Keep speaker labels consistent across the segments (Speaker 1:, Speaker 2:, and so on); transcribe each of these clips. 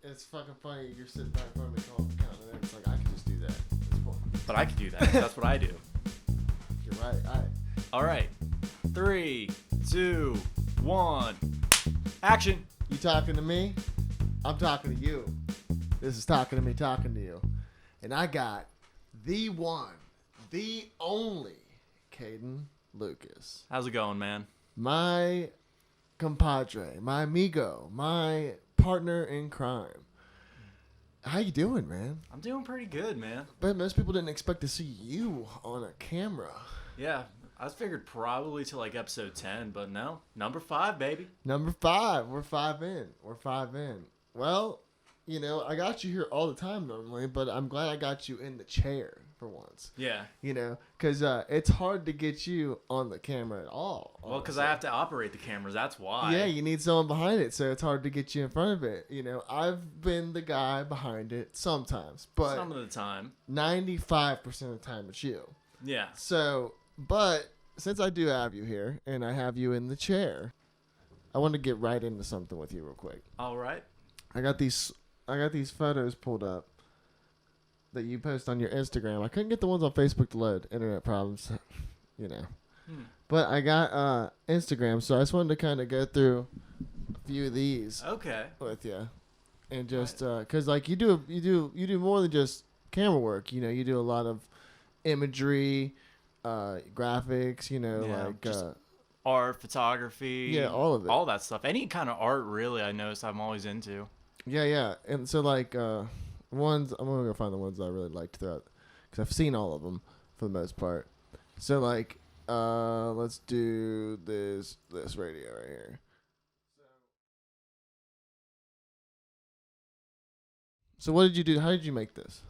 Speaker 1: It's fucking funny. You're sitting back in front of me calling counting, and it's like I can just do that. It's cool.
Speaker 2: But I could do that. That's what I do.
Speaker 1: You're right.
Speaker 2: All right. 3, 2, 1. Action.
Speaker 1: You talking to me? I'm talking to you. This is talking to me, talking to you. And I got the one, the only Kaden Lucas.
Speaker 2: How's it going, man?
Speaker 1: My compadre, my amigo, my partner in crime. How you doing, man?
Speaker 2: I'm doing pretty good, man.
Speaker 1: But most people didn't expect to see you on a camera.
Speaker 2: Yeah, I figured probably to like episode 10, but no. Number 5, baby.
Speaker 1: Number 5. We're 5 in. Well, you know, I got you here all the time normally, but I'm glad I got you in the chair for once.
Speaker 2: Yeah.
Speaker 1: You know, because it's hard to get you on the camera at all.
Speaker 2: Well, because I have to operate the cameras. That's why.
Speaker 1: Yeah, you need someone behind it, so it's hard to get you in front of it. You know, I've been the guy behind it sometimes, but
Speaker 2: some of the time.
Speaker 1: 95% of the time it's you.
Speaker 2: Yeah.
Speaker 1: So, but since I do have you here and I have you in the chair, I want to get right into something with you real quick.
Speaker 2: All right.
Speaker 1: I got these photos pulled up that you post on your Instagram. I couldn't get the ones on Facebook to load. Internet problems, you know. But I got Instagram, so I just wanted to kind of go through a few of these.
Speaker 2: Okay.
Speaker 1: With you, and just because like you do more than just camera work. You know, you do a lot of imagery, graphics. You know,
Speaker 2: Yeah,
Speaker 1: like
Speaker 2: just art, photography.
Speaker 1: Yeah, all of it.
Speaker 2: All that stuff. Any kind of art, really. I notice I'm always into.
Speaker 1: Yeah, and so like ones I'm gonna go find the ones I really liked throughout because I've seen all of them for the most part. So like let's do this radio right here. So what did you do? How did you make this?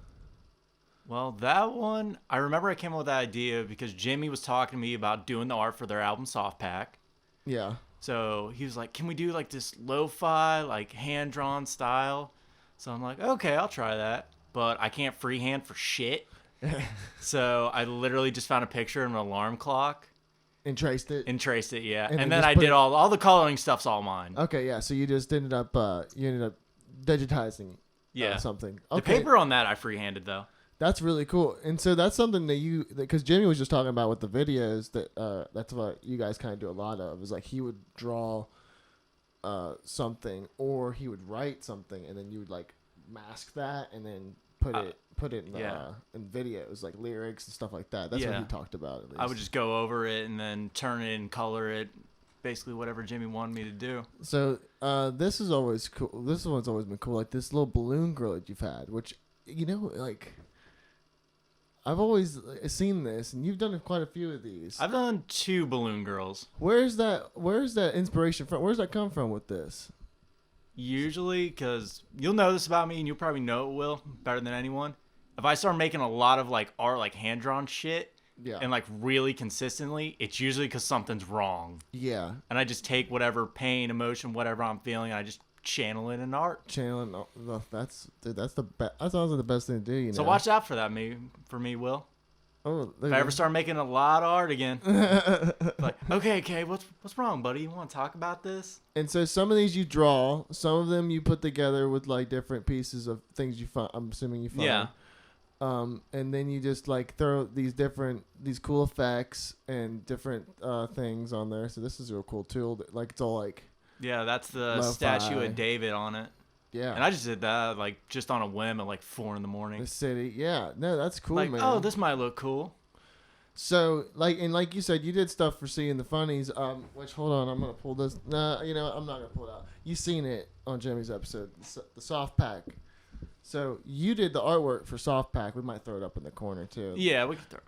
Speaker 2: Well, that one, I remember I came up with that idea because Jimmy was talking to me about doing the art for their album Soft Pack.
Speaker 1: Yeah.
Speaker 2: So he was like, can we do like this lo-fi, like hand-drawn style? So I'm like, okay, I'll try that. But I can't freehand for shit. So I literally just found a picture of an alarm clock.
Speaker 1: And traced it?
Speaker 2: Yeah.
Speaker 1: And
Speaker 2: And then I did all the coloring stuff's all mine.
Speaker 1: Okay, yeah. So you just ended up digitizing something. Okay.
Speaker 2: The paper on that I freehanded, though.
Speaker 1: That's really cool. And so that's something that because Jimmy was just talking about with the videos that's what you guys kind of do a lot of is like he would draw something or he would write something and then you would like mask that and then put it in videos like lyrics and stuff like that. That's what he talked about at least.
Speaker 2: I would just go over it and then turn it and color it, basically whatever Jimmy wanted me to do.
Speaker 1: So this is always cool. This one's always been cool. Like this little balloon girl that you've had, which you know like. I've always seen this, and you've done quite a few of these.
Speaker 2: I've done 2 balloon girls.
Speaker 1: Where's that inspiration from? Where's that come from with this?
Speaker 2: Usually, because you'll know this about me, and you'll probably know it, Will, better than anyone. If I start making a lot of like art, like hand-drawn shit, and like really consistently, it's usually because something's wrong.
Speaker 1: Yeah.
Speaker 2: And I just take whatever pain, emotion, whatever I'm feeling, and I just channel it in art.
Speaker 1: That's the best. That sounds like the best thing to do. You know.
Speaker 2: So watch out for that, for me, Will.
Speaker 1: Oh,
Speaker 2: if I ever start making a lot of art again, like, okay, what's wrong, buddy? You want to talk about this?
Speaker 1: And so some of these you draw, some of them you put together with like different pieces of things you find. I'm assuming you find.
Speaker 2: Yeah.
Speaker 1: And then you just like throw these cool effects and different things on there. So this is real cool too. Like it's all like.
Speaker 2: Yeah, that's the
Speaker 1: Lo-fi.
Speaker 2: statue of David on it.
Speaker 1: Yeah.
Speaker 2: And I just did that like just on a whim at like 4 a.m.
Speaker 1: The city. Yeah. No, that's cool,
Speaker 2: like,
Speaker 1: man.
Speaker 2: oh, this might look cool.
Speaker 1: So, like you said, you did stuff for Seeing the Funnies, which, hold on, I'm going to pull this. Nah, you know, I'm not going to pull it out. You seen it on Jimmy's episode, the Soft Pack. So, you did the artwork for Soft Pack. We might throw it up in the corner, too.
Speaker 2: Yeah, we can throw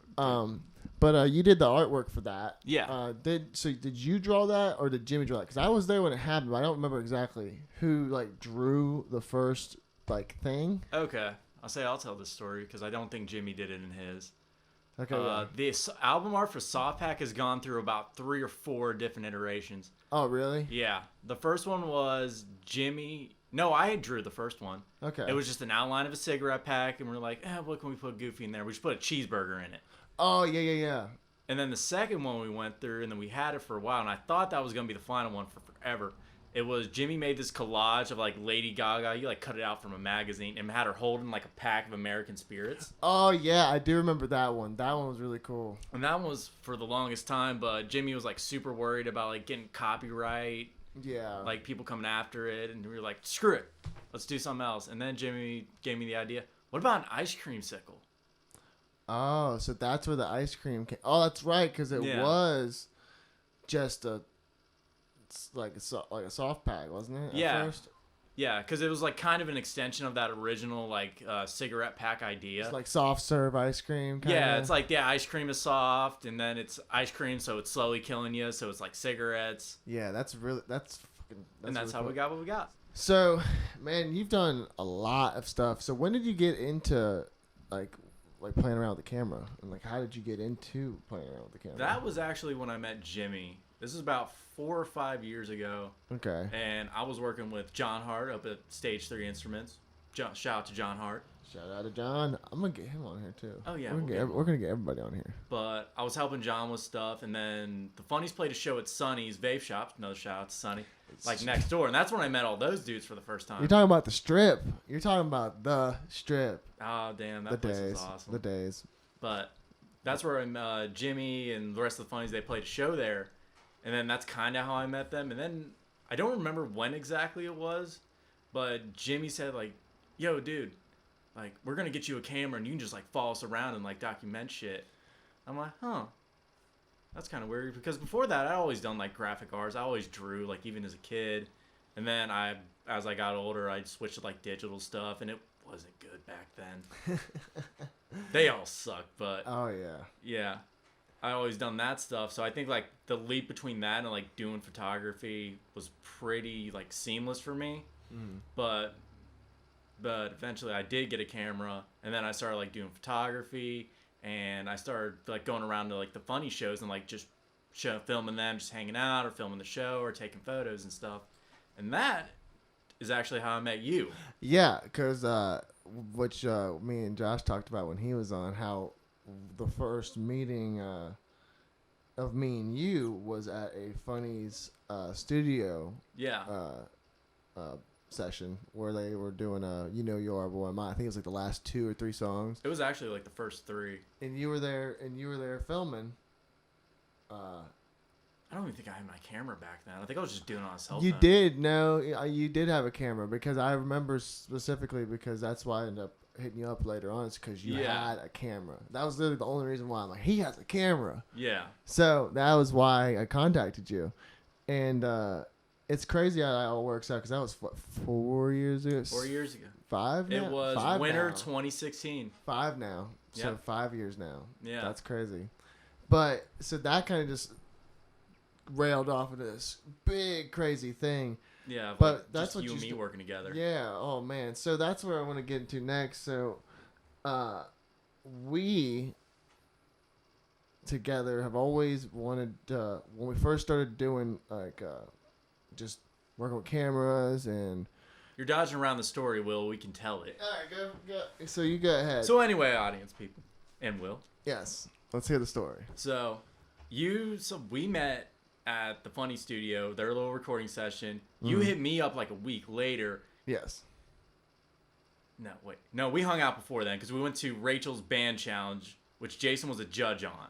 Speaker 2: it.
Speaker 1: But you did the artwork for that.
Speaker 2: Yeah.
Speaker 1: Did you draw that, or did Jimmy draw that? Because I was there when it happened, but I don't remember exactly who, like, drew the first, like, thing.
Speaker 2: Okay. I'll tell this story, because I don't think Jimmy did it in his.
Speaker 1: Okay.
Speaker 2: This album art for Soft Pack has gone through about 3 or 4 different iterations.
Speaker 1: Oh, really?
Speaker 2: Yeah. The first one was Jimmy. No, I drew the first one.
Speaker 1: Okay.
Speaker 2: It was just an outline of a cigarette pack, and we're like, what can we put Goofy in there? We just put a cheeseburger in it.
Speaker 1: Oh, yeah.
Speaker 2: And then the second one we went through, and then we had it for a while, and I thought that was going to be the final one for forever. It was Jimmy made this collage of like Lady Gaga. He like cut it out from a magazine and had her holding like a pack of American Spirits.
Speaker 1: Oh yeah, I do remember that one. That one was really cool.
Speaker 2: And that one was for the longest time, but Jimmy was like super worried about like getting copyright.
Speaker 1: Yeah.
Speaker 2: Like people coming after it, and we were like, screw it, let's do something else. And then Jimmy gave me the idea. What about an ice cream sickle?
Speaker 1: Oh, so that's where the ice cream came. Oh, that's right, because it was just a soft pack, wasn't it? At first?
Speaker 2: Yeah, because it was like kind of an extension of that original like cigarette pack idea.
Speaker 1: It's like soft serve ice cream. Kinda.
Speaker 2: Yeah, it's like ice cream is soft, and then it's ice cream, so it's slowly killing you. So it's like cigarettes.
Speaker 1: Yeah, that's
Speaker 2: and that's
Speaker 1: really
Speaker 2: how
Speaker 1: cool.
Speaker 2: we got what we got.
Speaker 1: So, man, you've done a lot of stuff. So when did you get into like playing around with the camera, and like how did you get into playing around with the camera?
Speaker 2: That was actually when I met Jimmy. This is about 4 or 5 years ago.
Speaker 1: Okay.
Speaker 2: And I was working with John Hart up at Stage 3 Instruments. Shout out to John Hart.
Speaker 1: Shout out to John. I'm gonna get him on here too.
Speaker 2: Oh yeah,
Speaker 1: we're gonna get everybody on here.
Speaker 2: But I was helping John with stuff, and then the Funnies played a show at Sonny's Vape Shop. Another shout out to Sonny, like next door, and that's when I met all those dudes for the first time.
Speaker 1: You're talking about the Strip. You're talking about the Strip.
Speaker 2: Oh damn, that place was awesome.
Speaker 1: The days.
Speaker 2: But that's where Jimmy and the rest of the Funnies, they played a show there, and then that's kind of how I met them. And then I don't remember when exactly it was, but Jimmy said like, "Yo, dude, like we're gonna get you a camera and you can just like follow us around and like document shit." I'm like, huh, that's kind of weird, because before that I always done like graphic arts. I always drew, like even as a kid, and then as I got older I switched to like digital stuff, and it wasn't good back then. They all suck, but
Speaker 1: oh
Speaker 2: yeah, I always done that stuff. So I think like the leap between that and like doing photography was pretty like seamless for me. But eventually I did get a camera, and then I started like doing photography, and I started like going around to like the funny shows and like just filming them, just hanging out or filming the show or taking photos and stuff. And that is actually how I met you.
Speaker 1: Yeah, because which me and Josh talked about when he was on, how the first meeting of me and you was at a Funnies studio.
Speaker 2: Yeah.
Speaker 1: Session where they were doing You Know You Are Boy Mine. I think it was like the last 2 or 3 songs.
Speaker 2: It was actually like the first 3.
Speaker 1: And you were there filming.
Speaker 2: I don't even think I had my camera back then. I think I was just doing it on a cell phone.
Speaker 1: You did. No, you did have a camera, because I remember specifically, because that's why I ended up hitting you up later on. It's because you had a camera. That was literally the only reason why I'm like, he has a camera.
Speaker 2: Yeah.
Speaker 1: So that was why I contacted you. And it's crazy how that all works out, because that was, what, 4 years ago?
Speaker 2: 4 years ago.
Speaker 1: 5 now?
Speaker 2: It was
Speaker 1: 5
Speaker 2: winter
Speaker 1: now.
Speaker 2: 2016.
Speaker 1: 5 now. So
Speaker 2: Yep.
Speaker 1: 5 years now.
Speaker 2: Yeah.
Speaker 1: That's crazy. But, so that kind of just railed off of this big, crazy thing.
Speaker 2: Yeah,
Speaker 1: but that's
Speaker 2: just
Speaker 1: what
Speaker 2: you and me working together.
Speaker 1: Yeah, oh man. So that's where I want to get into next. So, we together have always wanted, when we first started doing like just working with cameras, and
Speaker 2: you're dodging around the story, Will. We can tell it.
Speaker 1: all right, go. So you go ahead.
Speaker 2: So anyway, audience people, and Will.
Speaker 1: Yes, let's hear the story.
Speaker 2: So we met at the Funny Studio, their little recording session. You hit me up like a week later.
Speaker 1: Yes.
Speaker 2: No, wait. No, we hung out before then, because we went to Rachel's band challenge, which Jason was a judge on.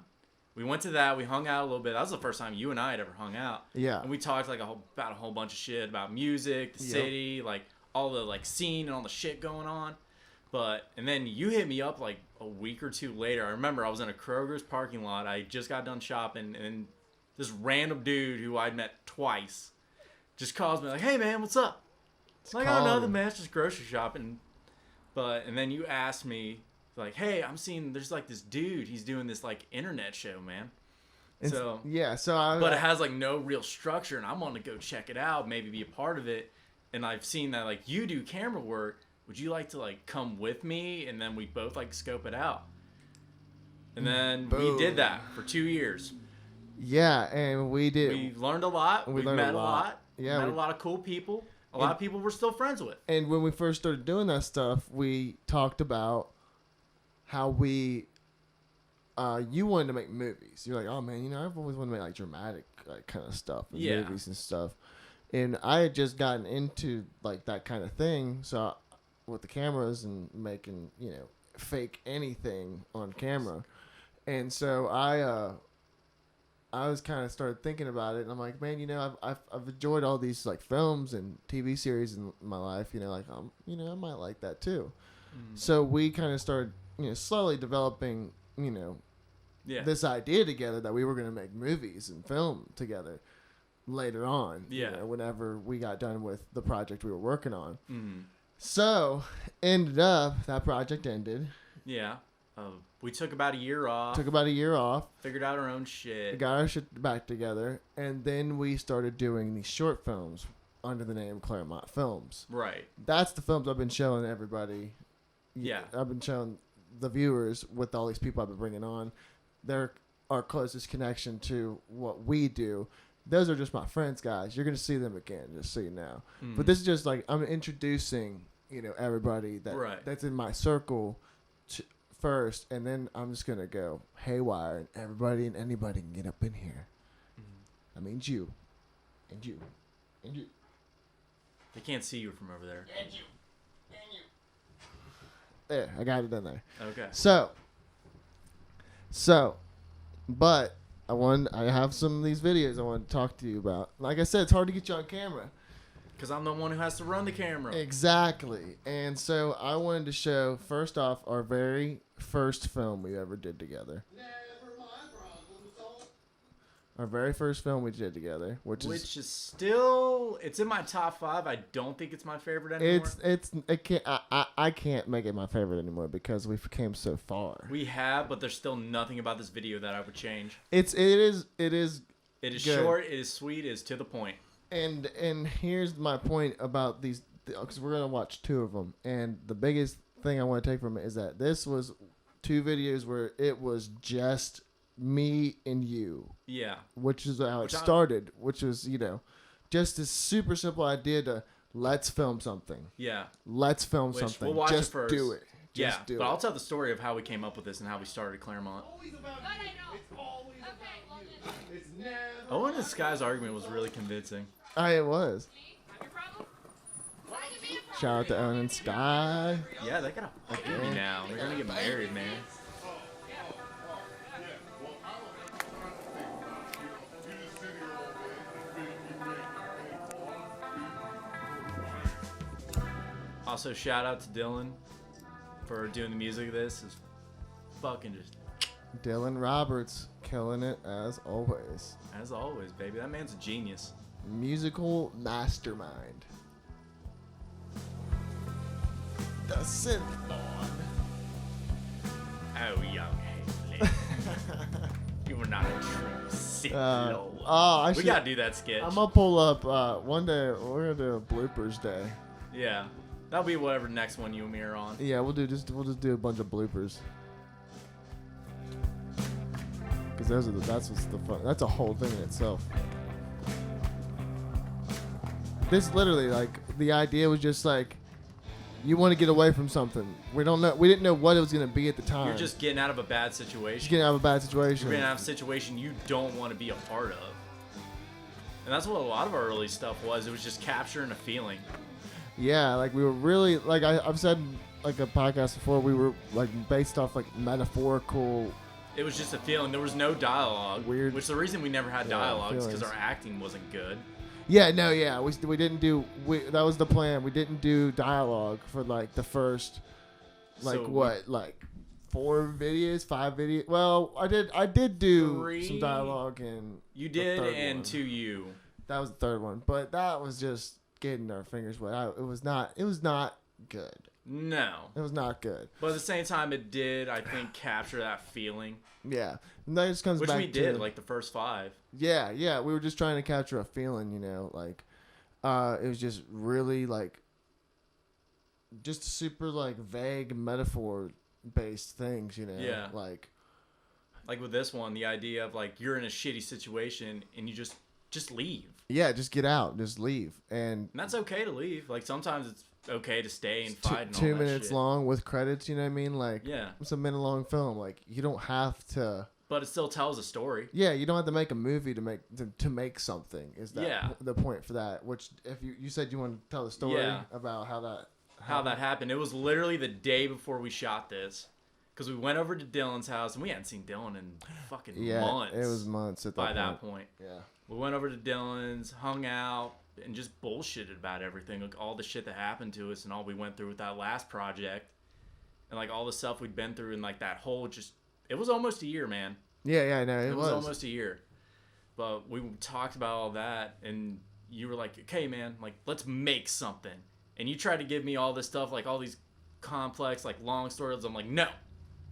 Speaker 2: We went to that. We hung out a little bit. That was the first time you and I had ever hung out.
Speaker 1: Yeah.
Speaker 2: And we talked like about a whole bunch of shit about music, the city, like all the like scene and all the shit going on. And then you hit me up like a week or 2 later. I remember I was in a Kroger's parking lot. I just got done shopping, and this random dude who I'd met twice just calls me like, "Hey man, what's up?" It's like, "Oh, nothing, man. It's just grocery shopping." And then you asked me like, "Hey, I'm seeing there's like this dude. He's doing this like internet show, man." But it has like no real structure, and I want to go check it out, maybe be a part of it. And I've seen that like you do camera work. Would you like to like come with me, and then we both like scope it out? And then we did that for 2 years.
Speaker 1: Yeah, and we did.
Speaker 2: We learned a lot. We met a lot.
Speaker 1: Yeah,
Speaker 2: met a lot of cool people. A lot of people we're still friends with.
Speaker 1: And when we first started doing that stuff, we talked about how you wanted to make movies. You're like, oh man, I've always wanted to make like dramatic like kind of stuff, and movies and stuff. And I had just gotten into like that kind of thing, so with the cameras and making, fake anything on camera. And so I was kind of started thinking about it, and I'm like, man, I've enjoyed all these like films and TV series in my life, like I might like that too. So we kind of started, slowly developing, this idea together that we were going to make movies and film together later on. Whenever we got done with the project we were working on. So ended up that project ended.
Speaker 2: Yeah. We took about a year off.
Speaker 1: Figured
Speaker 2: out our own shit.
Speaker 1: Got our shit back together. And then we started doing these short films under the name Clairemont Films.
Speaker 2: Right.
Speaker 1: That's the films I've been showing everybody.
Speaker 2: Yeah.
Speaker 1: I've been showing the viewers with all these people I've been bringing on. They're our closest connection to what we do. Those are just my friends, guys. You're going to see them again, just so you know. But this is just like I'm introducing, everybody that's in my circle first, and then I'm just going to go haywire, and everybody and anybody can get up in here. That means you, and you, and you.
Speaker 2: They can't see you from over there.
Speaker 1: And you, and you. There, I got it in there.
Speaker 2: Okay.
Speaker 1: So, but I have some of these videos I want to talk to you about. Like I said, it's hard to get you on camera.
Speaker 2: Because I'm the one who has to run the camera.
Speaker 1: Exactly. And so I wanted to show, first off, our very first film we ever did together. Our very first film we did together, which is
Speaker 2: still, it's in my top 5. I don't think it's my favorite anymore.
Speaker 1: I can't make it my favorite anymore because we came so far.
Speaker 2: We have, but there's still nothing about this video that I would change.
Speaker 1: It is
Speaker 2: good. Short, it is sweet, it is to the point.
Speaker 1: And here's my point about these, because we're gonna watch 2 of them, and the biggest thing I want to take from it is that this was 2 videos where it was just me and you.
Speaker 2: Yeah.
Speaker 1: Which is how it started, which was, just a super simple idea to let's film something.
Speaker 2: Yeah.
Speaker 1: Let's film something.
Speaker 2: We'll watch
Speaker 1: just
Speaker 2: it first.
Speaker 1: Do it. Just do it.
Speaker 2: I'll tell the story of how we came up with this and how we started Clairemont. Owen and Sky's argument was really convincing.
Speaker 1: It was. Shout out to Owen and Sky.
Speaker 2: Yeah, they got a baby now. They're gonna get married, man. Also, shout out to Dylan for doing the music of this. It's fucking just...
Speaker 1: Dylan Roberts, killing it as always.
Speaker 2: As always, baby. That man's a genius.
Speaker 1: Musical mastermind. The synth on.
Speaker 2: Oh, young Haley. You were not a true Sith Lord. We gotta do that sketch.
Speaker 1: I'm gonna pull up, one day, we're gonna do a bloopers day.
Speaker 2: Yeah. That'll be whatever next one you and me are on.
Speaker 1: Yeah, we'll just do a bunch of bloopers. Because that's what's the fun. That's a whole thing in itself. This literally, like, the idea was just like, you want to get away from something. We didn't know what it was gonna be at the time.
Speaker 2: You're just getting out of a bad situation.
Speaker 1: You're getting out of a bad situation.
Speaker 2: You're getting out of a situation you don't want to be a part of. And that's what a lot of our early stuff was. It was just capturing a feeling.
Speaker 1: Yeah, like we were really, like I've said like a podcast before, we were like based off like metaphorical.
Speaker 2: It was just a feeling. There was no dialogue.
Speaker 1: Weird.
Speaker 2: Which the reason we never had dialogue is because our acting wasn't good.
Speaker 1: Yeah, no, yeah, we didn't do. That was the plan. We didn't do dialogue for like the first, like so like 4 videos, 5 videos. Well, I did do
Speaker 2: 3.
Speaker 1: Some dialogue in.
Speaker 2: You did, and 2 you.
Speaker 1: That was the 3rd one, but that was just getting our fingers wet. It was not good.
Speaker 2: No.
Speaker 1: It was not good.
Speaker 2: But at the same time, it did, I think, capture that feeling.
Speaker 1: Yeah. And that just comes
Speaker 2: back to... Which we did,
Speaker 1: to,
Speaker 2: like, the first 5.
Speaker 1: Yeah. We were just trying to capture a feeling, like, it was just really, like, just super, like, vague metaphor-based things,
Speaker 2: Yeah.
Speaker 1: Like
Speaker 2: with this one, the idea of, like, you're in a shitty situation and you just leave.
Speaker 1: Yeah, just get out. Just leave. And
Speaker 2: that's okay to leave. Like, sometimes it's okay to stay and fight and all
Speaker 1: 2
Speaker 2: that
Speaker 1: minutes
Speaker 2: shit.
Speaker 1: long with credits, you know what I mean? Like,
Speaker 2: yeah.
Speaker 1: It's a minute-long film. Like, you don't have to
Speaker 2: but it still tells a story.
Speaker 1: Yeah, you don't have to make a movie to make something. Is that
Speaker 2: Yeah.
Speaker 1: the point for that? Which if you said you want to tell the story about how that
Speaker 2: happened. It was literally the day before we shot this, because we went over to Dylan's house and we hadn't seen Dylan in fucking months.
Speaker 1: It was months
Speaker 2: by that point.
Speaker 1: Yeah,
Speaker 2: we went over to Dylan's, hung out, and just bullshitted about everything, like all the shit that happened to us and all we went through with that last project, and like all the stuff we'd been through, and like that whole it was almost a year, man.
Speaker 1: Yeah, no, it was
Speaker 2: almost a year. But we talked about all that, and you were like, okay, man, like, let's make something. And you tried to give me all this stuff, like all these complex, like long stories. I'm like, no,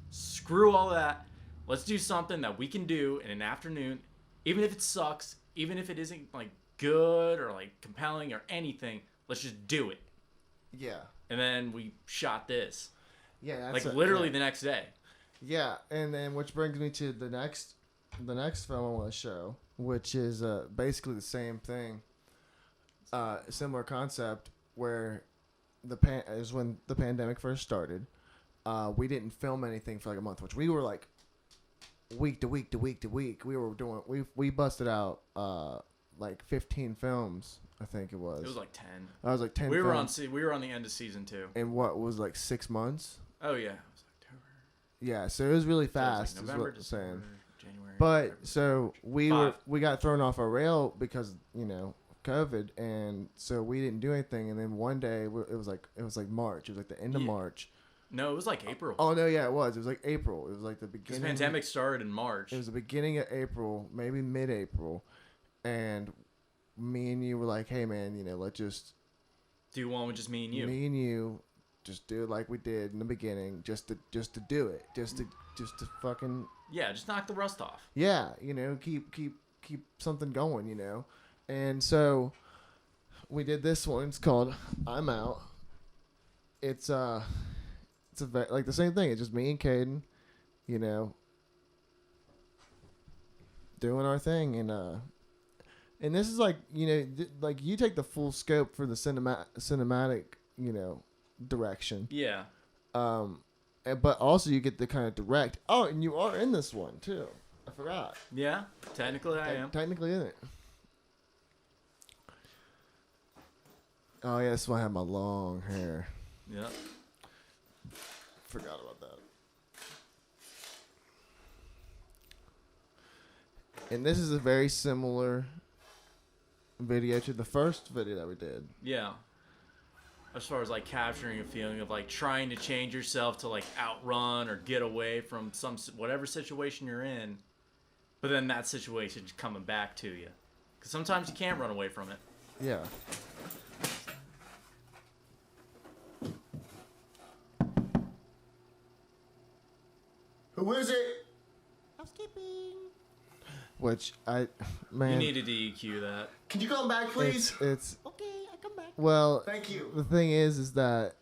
Speaker 2: screw all that. Let's do something that we can do in an afternoon, even if it sucks, even if it isn't like good or like compelling or anything. Let's just do it.
Speaker 1: Yeah.
Speaker 2: And then we shot this.
Speaker 1: Yeah.
Speaker 2: Like literally the next day.
Speaker 1: Yeah, and then which brings me to the next film I want to show, which is basically the same thing, similar concept, where is when the pandemic first started. We didn't film anything for like a month, which we were like week to week to week to week. We were doing we busted out like 15 films, I think it was.
Speaker 2: It was like 10.
Speaker 1: I was like 10.
Speaker 2: We were on the end of season 2.
Speaker 1: In what was like 6 months?
Speaker 2: Oh yeah.
Speaker 1: Yeah, so it was really fast.
Speaker 2: So it was like November,
Speaker 1: is what I'm saying.
Speaker 2: January.
Speaker 1: But
Speaker 2: February.
Speaker 1: so we got thrown off our rail because COVID, and so we didn't do anything. And then one day it was like March. It was like the end of March.
Speaker 2: No, it was like April.
Speaker 1: Oh no, yeah, it was. It was like April. It was like the beginning.
Speaker 2: The pandemic started in March.
Speaker 1: It was the beginning of April, maybe mid-April, and me and you were like, "Hey, man, let's just
Speaker 2: do one with just me and you."
Speaker 1: Me and you. Just do it like we did in the beginning, just to do it, just to fucking
Speaker 2: just knock the rust off.
Speaker 1: Yeah, keep something going, and so we did this one. It's called "I'm Out." It's like the same thing. It's just me and Kaden, doing our thing, and this is like like you take the full scope for the cinematic, direction.
Speaker 2: Yeah.
Speaker 1: But also you get to kind of direct. Oh, and you are in this one too. I forgot.
Speaker 2: Yeah, technically I am.
Speaker 1: Technically in it. Oh yeah, that's why I have my long hair.
Speaker 2: Yeah.
Speaker 1: Forgot about that. And this is a very similar video to the first video that we did.
Speaker 2: Yeah. As far as like capturing a feeling of like trying to change yourself to like outrun or get away from whatever situation you're in, but then that situation's coming back to you, because sometimes you can't run away from it.
Speaker 1: Yeah. Who is it? Housekeeping. Which man.
Speaker 2: You needed to EQ that.
Speaker 1: Can you come back, please? It's
Speaker 3: Okay, I come back.
Speaker 1: Well,
Speaker 3: thank you.
Speaker 1: The thing is that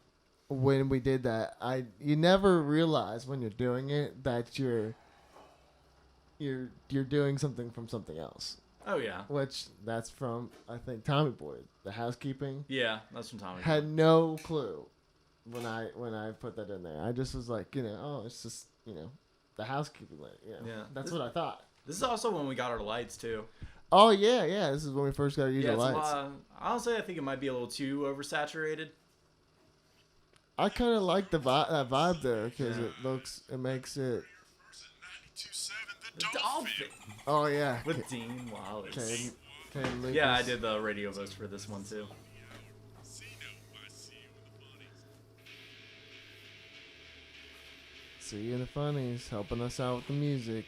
Speaker 1: when we did that, you never realize when you're doing it that you're doing something from something else.
Speaker 2: Oh yeah.
Speaker 1: Which that's from I think Tommy Boy, the housekeeping.
Speaker 2: Yeah, that's from Tommy.
Speaker 1: Had no clue when I put that in there. I just was like, oh, it's just the housekeeping. Yeah. That's what I thought.
Speaker 2: This is also when we got our lights too.
Speaker 1: Oh yeah. This is when we first got to use the lights.
Speaker 2: Honestly, I think it might be a little too oversaturated.
Speaker 1: I kind of like that vibe there because it makes it.
Speaker 2: The Dolphin.
Speaker 1: Oh yeah.
Speaker 2: With Dean Wallace.
Speaker 1: Kaden Lucas.
Speaker 2: Yeah, I did the radio voice for this one too.
Speaker 1: See you in the funnies, helping us out with the music.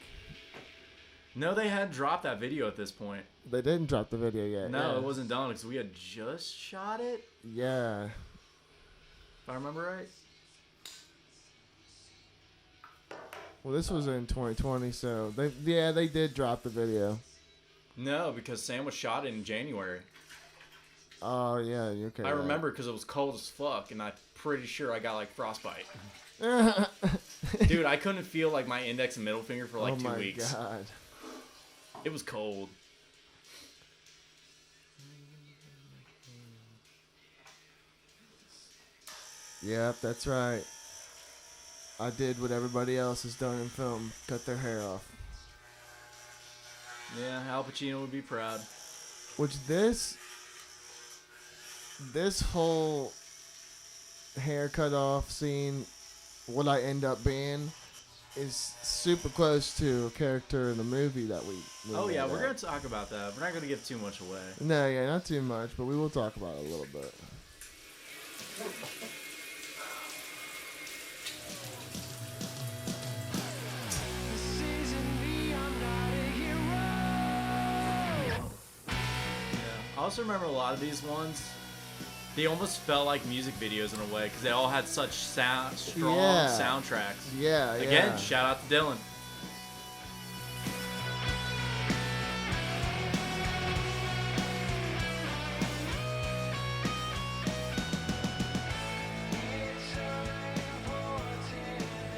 Speaker 2: No, they had dropped that video at this point.
Speaker 1: They didn't drop the video yet.
Speaker 2: No, it wasn't done because we had just shot it.
Speaker 1: Yeah.
Speaker 2: If I remember right.
Speaker 1: Well, this was in 2020, so they did drop the video.
Speaker 2: No, because Sam was shot in January.
Speaker 1: Oh yeah, you're okay.
Speaker 2: I remember because it was cold as fuck, and I'm pretty sure I got like frostbite. Dude, I couldn't feel like my index and middle finger for like 2 weeks.
Speaker 1: Oh my god.
Speaker 2: It was cold.
Speaker 1: Yep, that's right. I did what everybody else has done in film: cut their hair off.
Speaker 2: Yeah, Al Pacino would be proud.
Speaker 1: Which this whole haircut off scene, what I end up being, is super close to a character in the movie that we
Speaker 2: Oh yeah,
Speaker 1: made
Speaker 2: we're
Speaker 1: out.
Speaker 2: gonna talk about that. We're not gonna give too much away.
Speaker 1: No, yeah, not too much, but we will talk about it a little bit.
Speaker 2: I also remember a lot of these ones. They almost felt like music videos in a way because they all had such strong soundtracks.
Speaker 1: Yeah,
Speaker 2: Again, shout out to Dylan.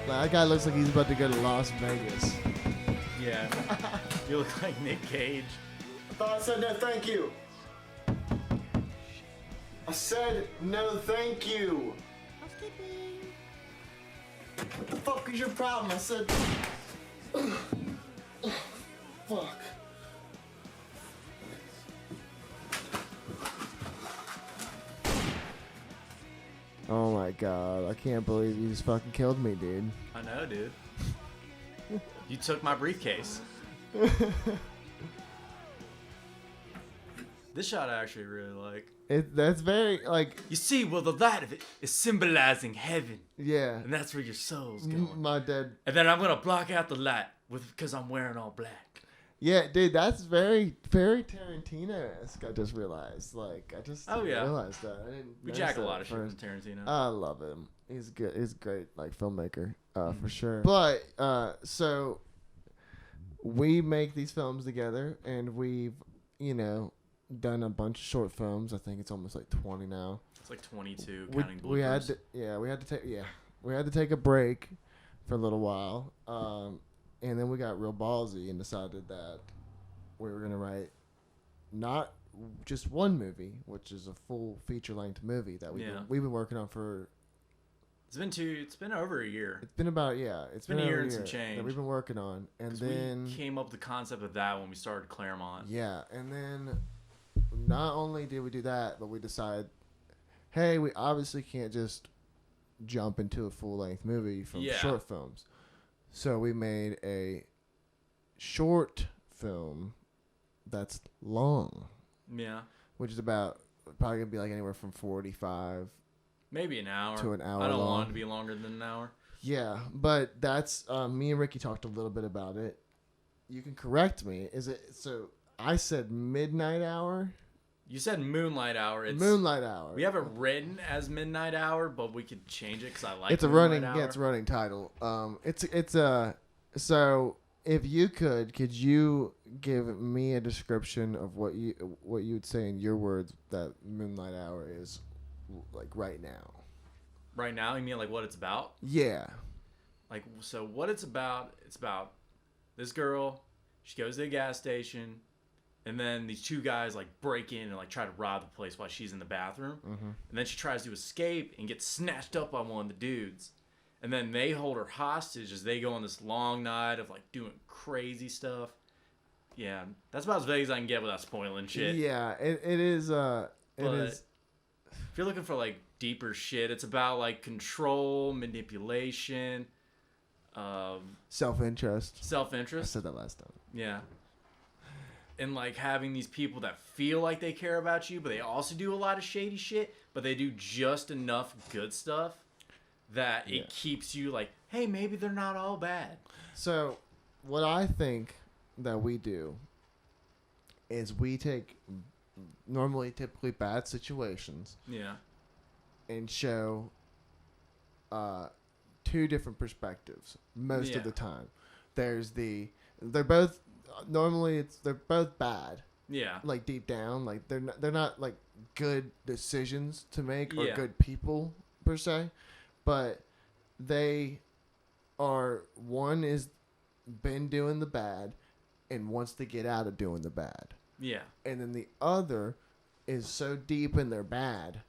Speaker 1: That guy looks like he's about to go to Las Vegas.
Speaker 2: Yeah, you look like Nick Cage.
Speaker 1: I thought I said no thank you. I said no thank you. What the fuck is your problem? I said... Fuck. Oh my god, I can't believe you just fucking killed me, dude.
Speaker 2: I know, dude. You took my briefcase. This shot I actually really like.
Speaker 1: That's very, like...
Speaker 2: You see, well, the light of it is symbolizing heaven.
Speaker 1: Yeah.
Speaker 2: And that's where your soul's going.
Speaker 1: My dad...
Speaker 2: And then I'm going to block out the light because I'm wearing all black.
Speaker 1: Yeah, dude, that's very, very Tarantino-esque, I just realized. Like, I just realized that. I didn't
Speaker 2: We
Speaker 1: notice
Speaker 2: jack a
Speaker 1: that
Speaker 2: lot
Speaker 1: at
Speaker 2: of shit
Speaker 1: first.
Speaker 2: with Tarantino.
Speaker 1: I love him. He's good. He's a great, like, filmmaker, for sure. But, so, we make these films together, and we've, you know, done a bunch of short films. I think it's almost like 20 now.
Speaker 2: It's like 22, counting bloopers.
Speaker 1: We had to take a break for a little while. And then we got real ballsy and decided that we were going to write not just one movie, which is a full feature-length movie that we've been working on for...
Speaker 2: It's been over a year.
Speaker 1: It's been about, it's
Speaker 2: been a year and some change
Speaker 1: that we've been working on. And then...
Speaker 2: we came up with the concept of that when we started Clairemont.
Speaker 1: Yeah, and then not only did we do that, but we decided, hey, we obviously can't just jump into a full-length movie from short films. So we made a short film that's long.
Speaker 2: Yeah.
Speaker 1: Which is about, probably going to be like anywhere from 45
Speaker 2: maybe an hour.
Speaker 1: To an hour
Speaker 2: I don't
Speaker 1: long.
Speaker 2: want it to be longer than an hour.
Speaker 1: Yeah, but that's, me and Ricky talked a little bit about it. You can correct me. Is it, so I said Midnight Hour?
Speaker 2: You said Moonlight Hour. It's
Speaker 1: Moonlight Hour.
Speaker 2: We have it written as Midnight Hour, but we could change it because I like
Speaker 1: it's a
Speaker 2: Moonlight
Speaker 1: running
Speaker 2: Hour.
Speaker 1: Yeah, it's a running title. So if you could you give me a description of what you would say in your words that Moonlight Hour is like right now?
Speaker 2: Right now, you mean like what it's about?
Speaker 1: Yeah.
Speaker 2: Like, so what it's about this girl, she goes to a gas station, and then these two guys like break in and like try to rob the place while she's in the bathroom. Mm-hmm. And then she tries to escape and gets snatched up by one of the dudes. And then they hold her hostage as they go on this long night of like doing crazy stuff. Yeah, that's about as vague as I can get without spoiling shit.
Speaker 1: Yeah, it is. It is.
Speaker 2: If you're looking for like deeper shit, it's about like control, manipulation,
Speaker 1: Self-interest.
Speaker 2: self-interest.
Speaker 1: I said that last time.
Speaker 2: Yeah. And like having these people that feel like they care about you, but they also do a lot of shady shit, but they do just enough good stuff that it keeps you like, hey, maybe they're not all bad.
Speaker 1: So what I think that we do is we take typically bad situations and show two different perspectives most of the time. They're both bad.
Speaker 2: Yeah.
Speaker 1: Like deep down, like they're not like good decisions to make or
Speaker 2: Yeah.
Speaker 1: good people per se, but they are, one is been doing the bad and wants to get out of doing the bad.
Speaker 2: Yeah.
Speaker 1: And then the other is so deep in their bad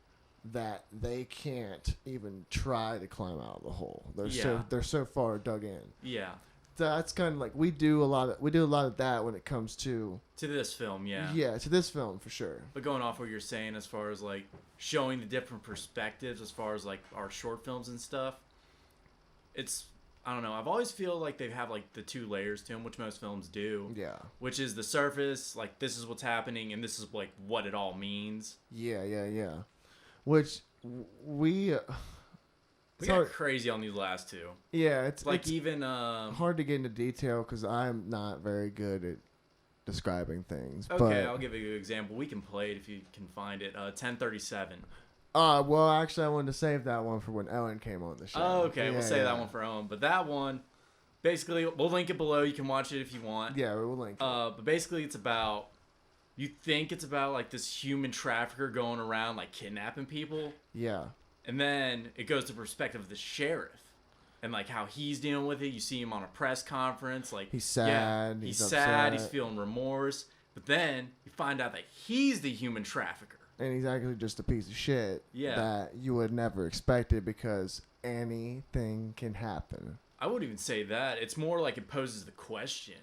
Speaker 1: that they can't even try to climb out of the hole. They're so far dug in.
Speaker 2: Yeah.
Speaker 1: that's kind of like we do a lot of that when it comes to
Speaker 2: this film, yeah.
Speaker 1: Yeah, to this film for sure.
Speaker 2: But going off what you're saying as far as like showing the different perspectives as far as like our short films and stuff, it's, I don't know, I've always feel like they have like the two layers to them, which most films do.
Speaker 1: Yeah.
Speaker 2: Which is the surface, like this is what's happening and this is like what it all means.
Speaker 1: Yeah. Which we
Speaker 2: got crazy on these last two.
Speaker 1: Yeah, it's
Speaker 2: like
Speaker 1: it's
Speaker 2: even
Speaker 1: hard to get into detail because I'm not very good at describing things.
Speaker 2: Okay,
Speaker 1: but,
Speaker 2: I'll give you an example. We can play it if you can find it. 1037.
Speaker 1: Well, actually, I wanted to save that one for when Ellen came on the show.
Speaker 2: Oh, okay. We'll save that one for Owen. But that one, basically, we'll link it below. You can watch it if you want.
Speaker 1: Yeah, we'll link it.
Speaker 2: But basically, it's about, you think it's about, like, this human trafficker going around, like, kidnapping people.
Speaker 1: Yeah.
Speaker 2: And then it goes to the perspective of the sheriff. And, like, how he's dealing with it. You see him on a press conference. Like,
Speaker 1: he's sad.
Speaker 2: Yeah, he's
Speaker 1: upset.
Speaker 2: sad. He's feeling remorse. But then you find out that he's the human trafficker.
Speaker 1: And he's actually just a piece of shit.
Speaker 2: Yeah.
Speaker 1: That you would never expect it because anything can happen.
Speaker 2: I wouldn't even say that. It's more like it poses the question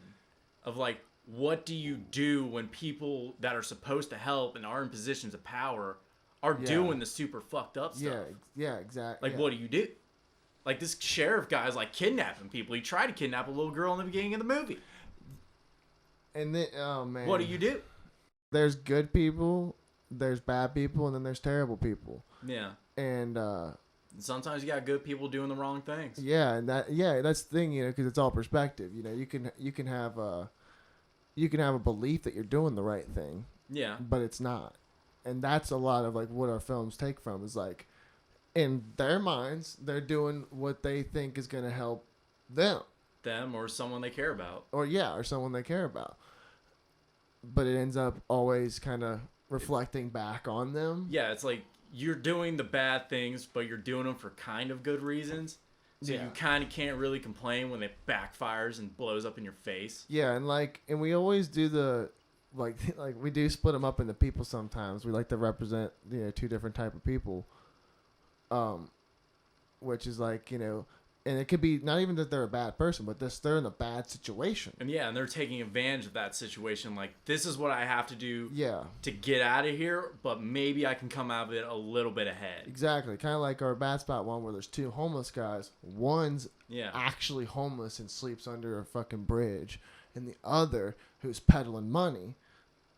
Speaker 2: of, like, what do you do when people that are supposed to help and are in positions of power are doing the super fucked up stuff?
Speaker 1: Yeah, exactly.
Speaker 2: Like, what do you do? Like, this sheriff guy's, like, kidnapping people. He tried to kidnap a little girl in the beginning of the movie.
Speaker 1: And then, oh, man.
Speaker 2: What do you do?
Speaker 1: There's good people, there's bad people, and then there's terrible people.
Speaker 2: Yeah.
Speaker 1: And,
Speaker 2: sometimes you got good people doing the wrong things.
Speaker 1: Yeah, and that's the thing, because it's all perspective. You can have a belief that you're doing the right thing.
Speaker 2: Yeah.
Speaker 1: But it's not. And that's a lot of, like, what our films take from is, like, in their minds, they're doing what they think is going to help them.
Speaker 2: Them or someone they care about.
Speaker 1: Or someone they care about. But it ends up always kind of reflecting back on them.
Speaker 2: Yeah, it's like you're doing the bad things, but you're doing them for kind of good reasons. So you kind of can't really complain when it backfires and blows up in your face.
Speaker 1: Yeah, and we always do the like we do split them up into people sometimes. We like to represent two different type of people. Which is like, and it could be not even that they're a bad person, but they're in a bad situation.
Speaker 2: And and they're taking advantage of that situation. Like, this is what I have to do to get out of here, but maybe I can come out of it a little bit ahead.
Speaker 1: Exactly. Kind of like our Bad Spot one where there's two homeless guys. One's
Speaker 2: Yeah.
Speaker 1: actually homeless and sleeps under a fucking bridge. And the other, who's peddling money,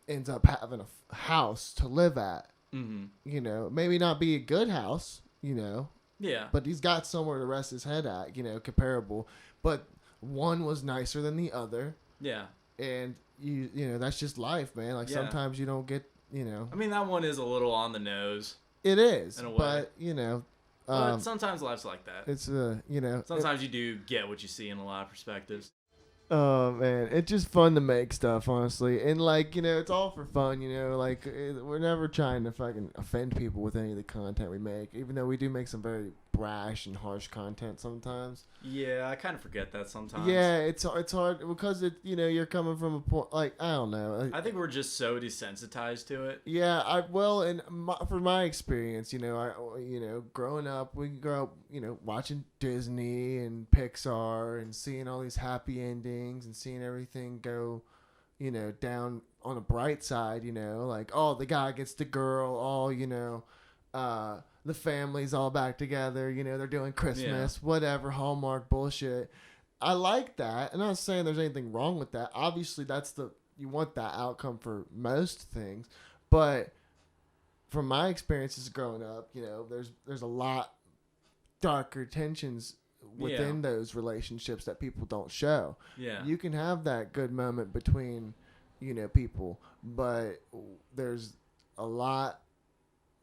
Speaker 1: ends up having a house to live at.
Speaker 2: Mm-hmm.
Speaker 1: You know, maybe not be a good house, you know.
Speaker 2: Yeah.
Speaker 1: But he's got somewhere to rest his head at, you know, comparable. But one was nicer than the other.
Speaker 2: Yeah.
Speaker 1: And, you know, that's just life, man. Like, sometimes you don't get, you know.
Speaker 2: I mean, that one is a little on the nose.
Speaker 1: It is.
Speaker 2: In a way.
Speaker 1: But, you know.
Speaker 2: But sometimes life's like that.
Speaker 1: It's, you know.
Speaker 2: Sometimes you do get what you see in a lot of perspectives.
Speaker 1: Oh, man. It's just fun to make stuff, honestly. And, like, you know, it's all for fun, you know. Like, we're never trying to fucking offend people with any of the content we make, even though we do make some very brash and harsh content sometimes.
Speaker 2: Yeah, I kind of forget that sometimes.
Speaker 1: Yeah, it's hard because, you know, you're coming from a point, like, I don't know.
Speaker 2: I think we're just so desensitized to it.
Speaker 1: Yeah, for my experience, you know, growing up, we grow up, you know, watching Disney and Pixar and seeing all these happy endings and seeing everything go, you know, down on a bright side, you know, like, oh, the guy gets the girl, all, you know, the family's all back together, you know, they're doing Christmas, whatever, Hallmark bullshit. I like that. And I'm not saying there's anything wrong with that. Obviously, you want that outcome for most things. But from my experiences growing up, you know, there's a lot darker tensions within those relationships that people don't show.
Speaker 2: Yeah.
Speaker 1: You can have that good moment between, you know, people, but there's a lot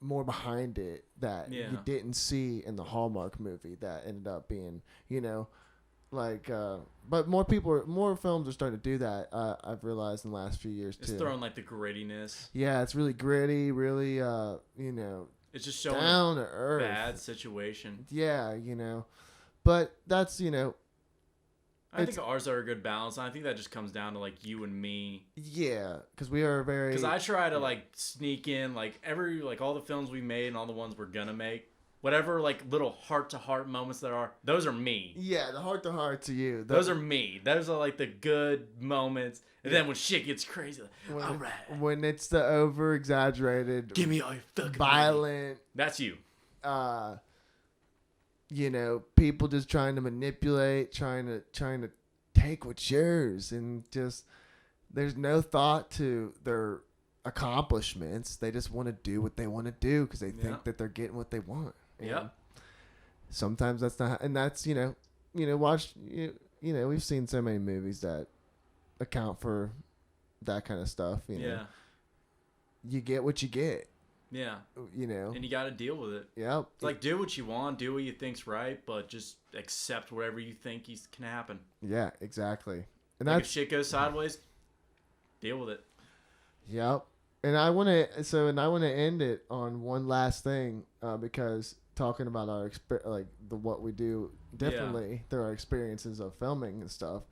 Speaker 1: more behind it that you didn't see in the Hallmark movie that ended up being, you know, like, but more films are starting to do that. I've realized in the last few years too.
Speaker 2: It's throwing like the grittiness.
Speaker 1: Yeah, it's really gritty, really, you know,
Speaker 2: it's just showing
Speaker 1: down to earth.
Speaker 2: Bad situation.
Speaker 1: Yeah, you know, but that's, you know,
Speaker 2: I think ours are a good balance. And I think that just comes down to like you and me.
Speaker 1: Yeah, because we are because
Speaker 2: I try to like sneak in like all the films we made and all the ones we're gonna make. whatever like little heart-to-heart moments there are, those are me.
Speaker 1: Yeah, the heart-to-heart to you.
Speaker 2: Those are me. Those are like the good moments. And then when shit gets crazy, like, all right.
Speaker 1: When it's the over-exaggerated,
Speaker 2: give me all your fucking
Speaker 1: violent.
Speaker 2: money. That's you.
Speaker 1: You know, people just trying to manipulate, trying to take what's yours, and just there's no thought to their accomplishments. They just want to do what they want to do because they think that they're getting what they want.
Speaker 2: Yeah.
Speaker 1: Sometimes that's not, and that's watch we've seen so many movies that account for that kind of stuff. You know, you get what you get.
Speaker 2: Yeah.
Speaker 1: You know,
Speaker 2: and you got to deal with it.
Speaker 1: Yep.
Speaker 2: It's like do what you want, do what you think's right, but just accept whatever you think can happen.
Speaker 1: Yeah, exactly. And
Speaker 2: like if shit goes sideways, deal with it.
Speaker 1: Yep. And I want to end it on one last thing because talking about our what we do differently through our experiences of filming and stuff.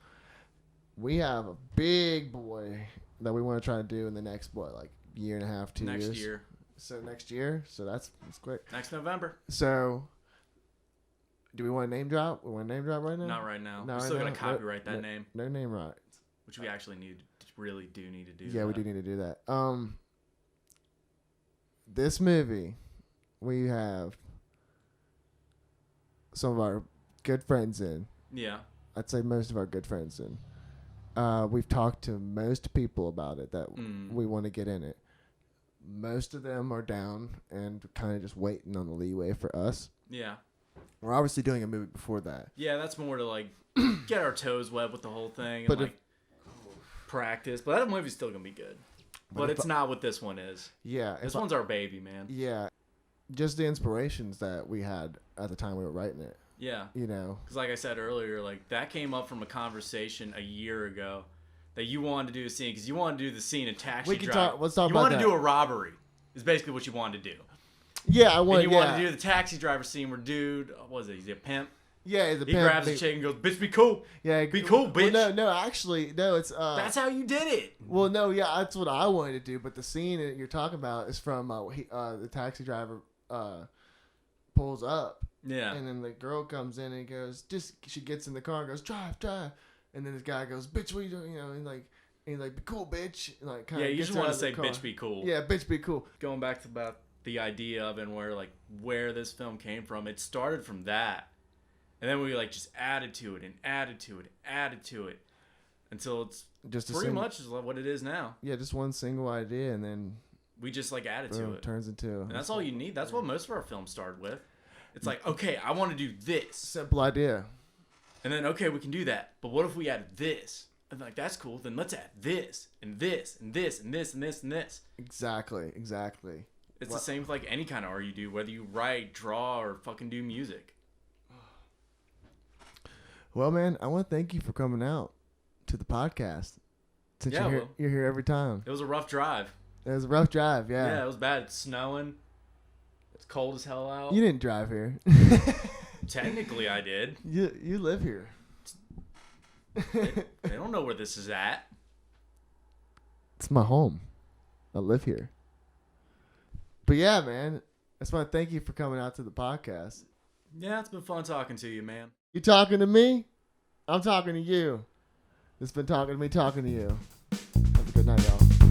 Speaker 1: We have a big boy that we want to try to do in the next year and a half, 2 years.
Speaker 2: Next year.
Speaker 1: So next year. So that's quick.
Speaker 2: Next November.
Speaker 1: So do we want to name drop? We want to name drop right now?
Speaker 2: Not right now. We're still going to copyright that name.
Speaker 1: No name rights.
Speaker 2: Which we actually really do need to do.
Speaker 1: Yeah, we do need to do that. This movie, we have some of our good friends in.
Speaker 2: Yeah.
Speaker 1: I'd say most of our good friends in. We've talked to most people about it that we want to get in it. Most of them are down and kind of just waiting on the leeway for us.
Speaker 2: Yeah.
Speaker 1: We're obviously doing a movie before that.
Speaker 2: Yeah, that's more to like get our toes wet with the whole thing
Speaker 1: but
Speaker 2: and practice. But that movie's still gonna be good. But it's not what this one is.
Speaker 1: Yeah.
Speaker 2: This one's our baby, man.
Speaker 1: Yeah. Just the inspirations that we had at the time we were writing it.
Speaker 2: Yeah.
Speaker 1: You know.
Speaker 2: Because like I said earlier, like that came up from a conversation a year ago that you wanted to do a scene because you wanted to do the scene in Taxi Driver.
Speaker 1: Let's talk about that.
Speaker 2: You wanted to do a robbery is basically what you wanted to do.
Speaker 1: Yeah, I wanted.
Speaker 2: And you wanted to do the Taxi Driver scene where dude, what was it? He's a pimp.
Speaker 1: Yeah, he's a
Speaker 2: pimp.
Speaker 1: He
Speaker 2: grabs the chick and goes, "Bitch, be cool."
Speaker 1: Yeah,
Speaker 2: be cool, bitch.
Speaker 1: Well, no, actually, no. It's
Speaker 2: that's how you did it.
Speaker 1: Well, no, yeah, that's what I wanted to do. But the scene that you're talking about is from the Taxi Driver pulls up.
Speaker 2: Yeah.
Speaker 1: And then the girl comes in and goes, she gets in the car and goes, drive. And then this guy goes, bitch, what are you doing? You know, and he's like, be cool, bitch. And like, kind of
Speaker 2: you just want to say, bitch, be cool.
Speaker 1: Yeah, bitch, be cool.
Speaker 2: Going back to about the idea of and where this film came from, it started from that. And then we just added to it and added to it and added to it until it's just pretty much is what it is now.
Speaker 1: Yeah, just one single idea and then
Speaker 2: we just added to it.
Speaker 1: Turns into.
Speaker 2: And that's all you need. That's what most of our films started with. It's like, okay, I want to do this.
Speaker 1: Simple idea.
Speaker 2: And then, okay, we can do that. But what if we added this? And that's cool. Then let's add this and this and this and this and this and this.
Speaker 1: Exactly.
Speaker 2: It's the same with any kind of art you do, whether you write, draw, or fucking do music.
Speaker 1: Well, man, I want to thank you for coming out to the podcast. Since you're here every time.
Speaker 2: It was a rough drive.
Speaker 1: It was a rough drive, yeah.
Speaker 2: Yeah, it was bad. It's snowing. It's cold as hell out.
Speaker 1: You didn't drive here.
Speaker 2: Technically, I did.
Speaker 1: You live here.
Speaker 2: They don't know where this is at.
Speaker 1: It's my home. I live here. But yeah, man, I just want to thank you for coming out to the podcast.
Speaker 2: Yeah, it's been fun talking to you, man.
Speaker 1: You talking to me? I'm talking to you. It's been talking to me, talking to you. Have a good night, y'all.